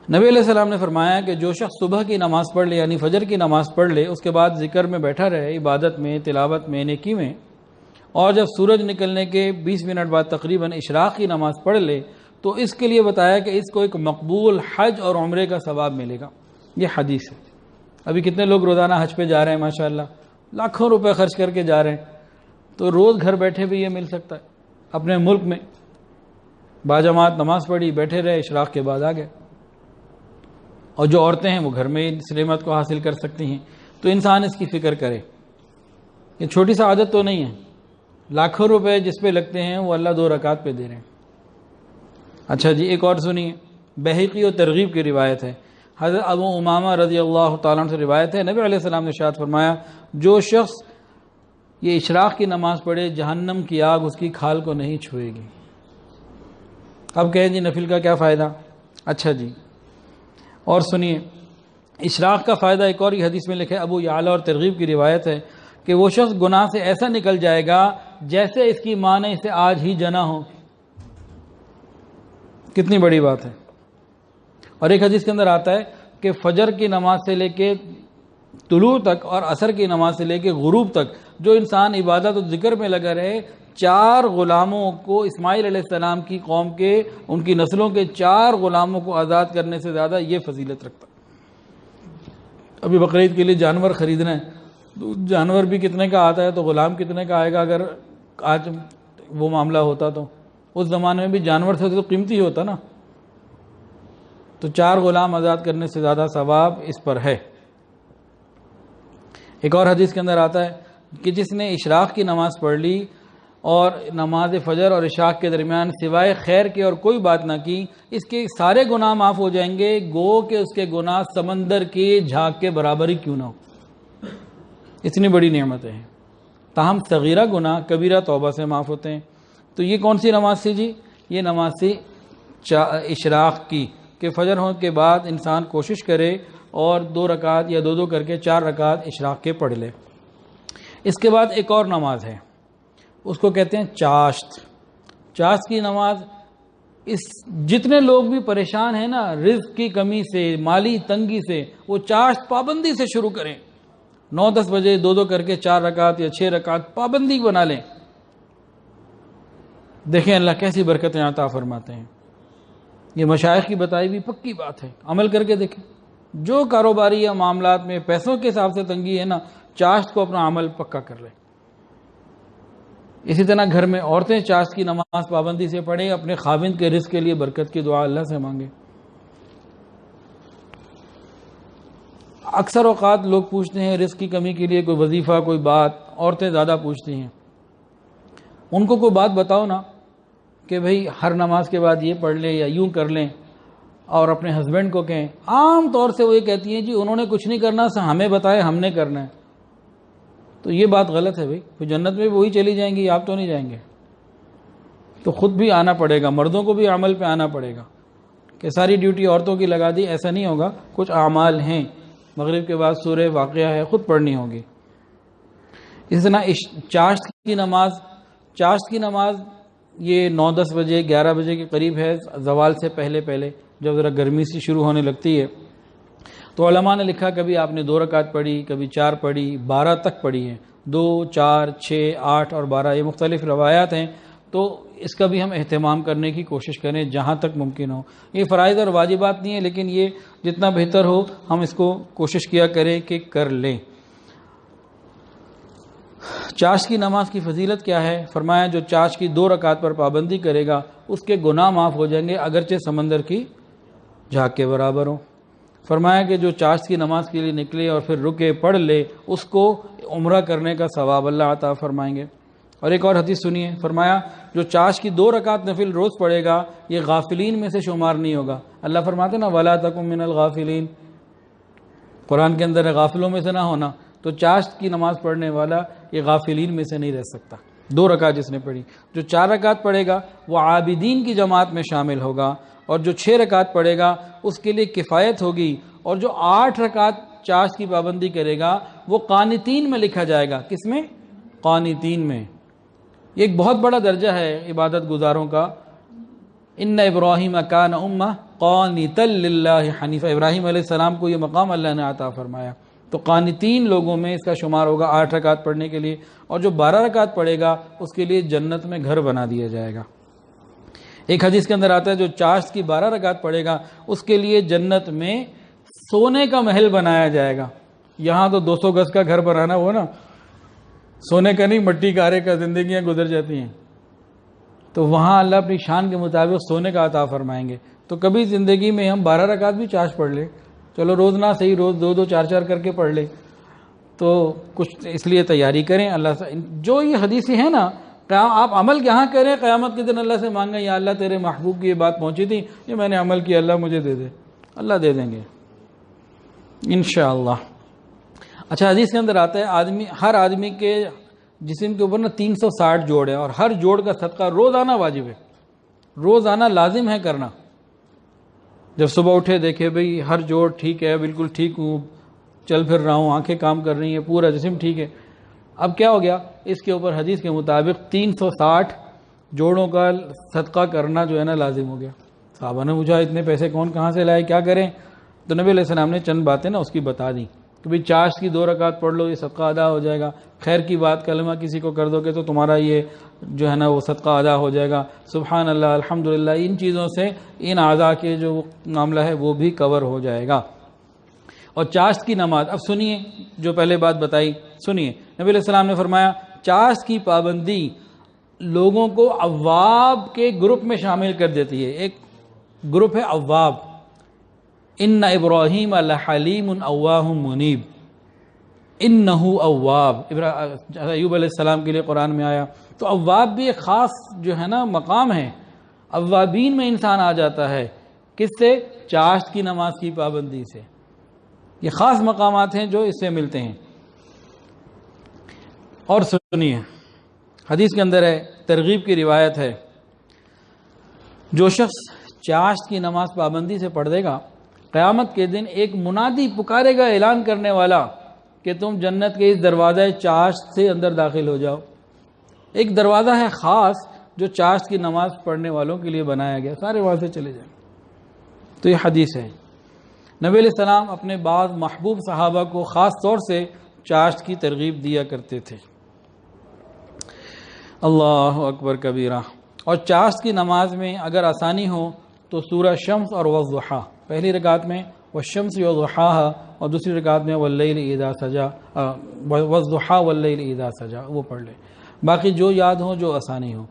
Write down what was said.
نبی علیہ السلام نے فرمایا کہ جو شخص صبح کی نماز پڑھ لے یعنی فجر کی نماز پڑھ لے، اس کے بعد ذکر میں بیٹھا رہے، عبادت میں، تلاوت میں، نیکی میں، اور جب سورج نکلنے کے 20 منٹ بعد تقریباً اشراق کی نماز پڑھ لے تو اس کے لیے بتایا کہ اس کو ایک مقبول حج اور عمرے کا ثواب ملے گا۔ یہ حدیث ہے۔ ابھی کتنے لوگ روزانہ حج پہ جا رہے ہیں، ماشاءاللہ لاکھوں روپے خرچ کر کے جا رہے ہیں، تو روز گھر بیٹھے بھی یہ مل سکتا ہے۔ اپنے ملک میں باجماعت نماز پڑھی، بیٹھے رہے، اشراق کے بعد آ گئے، اور جو عورتیں ہیں وہ گھر میں اس نعمت کو حاصل کر سکتی ہیں۔ تو انسان اس کی فکر کرے، یہ چھوٹی سا عادت تو نہیں ہے، لاکھوں روپے جس پہ لگتے ہیں وہ اللہ 2 رکعت پہ دے رہے ہیں۔ اچھا جی، ایک اور سنیے، بہقی و ترغیب کی روایت ہے، حضرت ابو امامہ رضی اللہ تعالیٰ عنہ سے روایت ہے، نبی علیہ السلام نے ارشاد فرمایا جو شخص یہ اشراق کی نماز پڑھے جہنم کی آگ اس کی کھال کو نہیں چھوئے گی۔ اب کہیں جی نفل کا کیا فائدہ؟ اچھا جی، اور سنیے، اشراق کا فائدہ ایک اور ہی حدیث میں لکھے، ابو یعلا اور ترغیب کی روایت ہے کہ وہ شخص گناہ سے ایسا نکل جائے گا جیسے اس کی ماں نے اسے آج ہی جنا ہو۔ کتنی بڑی بات ہے۔ اور ایک حدیث کے اندر آتا ہے کہ فجر کی نماز سے لے کے طلوع تک اور عصر کی نماز سے لے کے غروب تک جو انسان عبادت و ذکر میں لگا رہے، 4 غلاموں کو اسماعیل علیہ السلام کی قوم کے، ان کی نسلوں کے 4 غلاموں کو آزاد کرنے سے زیادہ یہ فضیلت رکھتا۔ ابھی بقرعید کے لیے جانور خریدنا ہے تو جانور بھی کتنے کا آتا ہے، تو غلام کتنے کا آئے گا؟ اگر آج وہ معاملہ ہوتا تو اس زمانے میں بھی جانور سے تو قیمتی ہوتا نا۔ تو 4 غلام آزاد کرنے سے زیادہ ثواب اس پر ہے۔ ایک اور حدیث کے اندر آتا ہے کہ جس نے اشراق کی نماز پڑھ لی اور نماز فجر اور عشاء کے درمیان سوائے خیر کے اور کوئی بات نہ کی، اس کے سارے گناہ معاف ہو جائیں گے، گو کہ اس کے گناہ سمندر کے جھاگ کے برابر ہی کیوں نہ ہو۔ اتنی بڑی نعمتیں ہیں۔ تاہم صغیرہ گناہ کبیرہ توبہ سے معاف ہوتے ہیں۔ تو یہ کون سی نماز تھی جی؟ یہ نماز تھی اشراق کی، کہ فجر ہونے کے بعد انسان کوشش کرے اور 2 رکعت یا 2 کر کے 4 رکعت اشراق کے پڑھ لے۔ اس کے بعد ایک اور نماز ہے، اس کو کہتے ہیں چاشت۔ چاشت کی نماز، اس جتنے لوگ بھی پریشان ہیں نا رزق کی کمی سے، مالی تنگی سے، وہ چاشت پابندی سے شروع کریں۔ 9-10 بجے 2 کر کے 4 رکعت یا 6 رکعت پابندی بنا لیں۔ دیکھیں اللہ کیسی برکتیں عطا فرماتے ہیں۔ یہ مشائخ کی بتائی بھی پکی بات ہے، عمل کر کے دیکھیں۔ جو کاروباری یا معاملات میں پیسوں کے حساب سے تنگی ہے نا، چاشت کو اپنا عمل پکا کر لیں۔ اسی طرح گھر میں عورتیں چاشت کی نماز پابندی سے پڑھیں، اپنے خاوند کے رزق کے لیے برکت کی دعا اللہ سے مانگیں۔ اکثر اوقات لوگ پوچھتے ہیں رزق کی کمی کے لیے کوئی وظیفہ، کوئی بات، عورتیں زیادہ پوچھتی ہیں۔ ان کو کوئی بات بتاؤ نا کہ بھئی ہر نماز کے بعد یہ پڑھ لیں یا یوں کر لیں، اور اپنے ہسبینڈ کو کہیں۔ عام طور سے وہ یہ کہتی ہیں جی انہوں نے کچھ نہیں کرنا، ہمیں بتائے ہم نے کرنا ہے۔ تو یہ بات غلط ہے بھئی، پھر جنت میں وہی چلی جائیں گی، آپ تو نہیں جائیں گے۔ تو خود بھی آنا پڑے گا، مردوں کو بھی عمل پہ آنا پڑے گا کہ ساری ڈیوٹی عورتوں کی لگا دی، ایسا نہیں ہوگا۔ کچھ اعمال ہیں، مغرب کے بعد سورہ واقعہ ہے، خود پڑھنی ہوگی۔ اس طرح چاشت کی نماز یہ 9-10 بجے 11 بجے کے قریب ہے، زوال سے پہلے جب ذرا گرمی سی شروع ہونے لگتی ہے۔ تو علماء نے لکھا کبھی آپ نے 2 رکعت پڑھی، کبھی 4 پڑھی، 12 تک پڑھی ہیں، 2، 4، 6، 8 اور 12، یہ مختلف روایات ہیں۔ تو اس کا بھی ہم اہتمام کرنے کی کوشش کریں جہاں تک ممکن ہو۔ یہ فرائض اور واجبات نہیں ہے، لیکن یہ جتنا بہتر ہو ہم اس کو کوشش کیا کریں کہ کر لیں۔ چاشت کی نماز کی فضیلت کیا ہے؟ فرمایا جو چاشت کی 2 رکعت پر پابندی کرے گا اس کے گناہ معاف ہو جائیں گے، اگرچہ سمندر کی جھاگ کے برابر ہوں۔ فرمایا کہ جو چاشت کی نماز کے لیے نکلے اور پھر رکے پڑھ لے، اس کو عمرہ کرنے کا ثواب اللہ عطا فرمائیں گے۔ اور ایک اور حدیث سنیے، فرمایا جو چاشت کی 2 رکعت نفل روز پڑھے گا یہ غافلین میں سے شمار نہیں ہوگا۔ اللہ فرماتے نا وَلَا تَكُن مِّنَ الْغَافِلِينَ، قرآن کے اندر ہے غافلوں میں سے نہ ہونا۔ تو چاشت کی نماز پڑھنے والا یہ غافلین میں سے نہیں رہ سکتا۔ 2 رکعت جس نے پڑھی، جو 4 رکعت پڑھے گا وہ عابدین کی جماعت میں شامل ہوگا، اور جو 6 رکعت پڑھے گا اس کے لیے کفایت ہوگی، اور جو 8 رکعت چاشت کی پابندی کرے گا وہ قانتین میں لکھا جائے گا۔ کس میں؟ قانتین میں۔ یہ ایک بہت بڑا درجہ ہے عبادت گزاروں کا۔ ان ابراہیم کان امہ قانتا للہ حنیفہ، ابراہیم علیہ السلام کو یہ مقام اللہ نے عطا فرمایا، تو قانتین لوگوں میں اس کا شمار ہوگا 8 رکعت پڑھنے کے لیے، اور جو 12 رکعت پڑھے گا اس کے لیے جنت میں گھر بنا دیا جائے گا۔ ایک حدیث کے اندر آتا ہے جو چاشت کی 12 رکعت پڑھے گا اس کے لیے جنت میں سونے کا محل بنایا جائے گا۔ یہاں تو 200 گز کا گھر بنانا ہو نا، سونے کا نہیں، مٹی کارے کا زندگیاں گزر جاتی ہیں، تو وہاں اللہ اپنی شان کے مطابق سونے کا عطا فرمائیں گے۔ تو کبھی زندگی میں ہم 12 رکعت بھی چاشت پڑھ لیں، چلو روز نہ صحیح، روز 2 4 4 کر کے پڑھ لیں، تو کچھ اس لیے تیاری کریں۔ اللہ سے جو یہ حدیثیں ہیں نا، آپ عمل یہاں کریں، قیامت کے دن اللہ سے مانگیں یا اللہ تیرے محبوب کی یہ بات پہنچی تھی، یہ میں نے عمل کیا، اللہ مجھے دے دے، اللہ دے دیں گے انشاءاللہ۔ اچھا، حدیث کے اندر آتا ہے ہر آدمی کے جسم کے اوپر نا 360 جوڑ ہے، اور ہر جوڑ کا صدقہ روزانہ واجب ہے، روزانہ لازم ہے کرنا۔ جب صبح اٹھے دیکھے بھئی ہر جوڑ ٹھیک ہے، بالکل ٹھیک ہوں، چل پھر رہا ہوں، آنکھیں کام کر رہی ہیں، پورا جسم ٹھیک ہے، اب کیا ہو گیا، اس کے اوپر حدیث کے مطابق 360 جوڑوں کا صدقہ کرنا جو ہے نا لازم ہو گیا۔ صحابہ نے پوچھا اتنے پیسے کون کہاں سے لائے، کیا کریں؟ تو نبی علیہ السلام نے چند باتیں نا اس کی بتا دیں کہ بھئی چاشت کی 2 رکعت پڑھ لو، یہ صدقہ ادا ہو جائے گا، خیر کی بات کلمہ کسی کو کر دو گے تو تمہارا یہ جو ہے نا وہ صدقہ ادا ہو جائے گا، سبحان اللہ الحمدللہ، ان چیزوں سے ان اعضاء کے جو معاملہ ہے وہ بھی کور ہو جائے گا۔ اور چاشت کی نماز، اب سنیے جو پہلے بات بتائی، سنیے نبی علیہ السلام نے فرمایا چاشت کی پابندی لوگوں کو اواب کے گروپ میں شامل کر دیتی ہے۔ ایک گروپ ہے اواب، ان ابراہیم لحلیم اواہ منیب، انہ اواب، ایوب علیہ السلام کے لیے قرآن میں آیا۔ تو اواب بھی ایک خاص جو ہے نا مقام ہے، اوابین میں انسان آ جاتا ہے، کس سے؟ چاشت کی نماز کی پابندی سے۔ یہ خاص مقامات ہیں جو اس سے ملتے ہیں۔ اور سنیے حدیث کے اندر ہے، ترغیب کی روایت ہے، جو شخص چاشت کی نماز پابندی سے پڑھ دے گا، قیامت کے دن ایک منادی پکارے گا، اعلان کرنے والا کہ تم جنت کے اس دروازہ چاشت سے اندر داخل ہو جاؤ۔ ایک دروازہ ہے خاص جو چاشت کی نماز پڑھنے والوں کے لیے بنایا گیا، سارے وہاں سے چلے جائیں۔ تو یہ حدیث ہے۔ نبی علیہ السلام اپنے بعض محبوب صحابہ کو خاص طور سے چاشت کی ترغیب دیا کرتے تھے۔ اللہ اکبر کبیرہ۔ اور چاشت کی نماز میں اگر آسانی ہو تو سورہ شمس اور والضحیٰ، پہلی رکعت میں والشمس وضحاہا، اور دوسری رکعت میں واللیل اذا سجا، والضحیٰ واللیل اذا سجا، وہ پڑھ لیں۔ باقی جو یاد ہو، جو آسانی ہو۔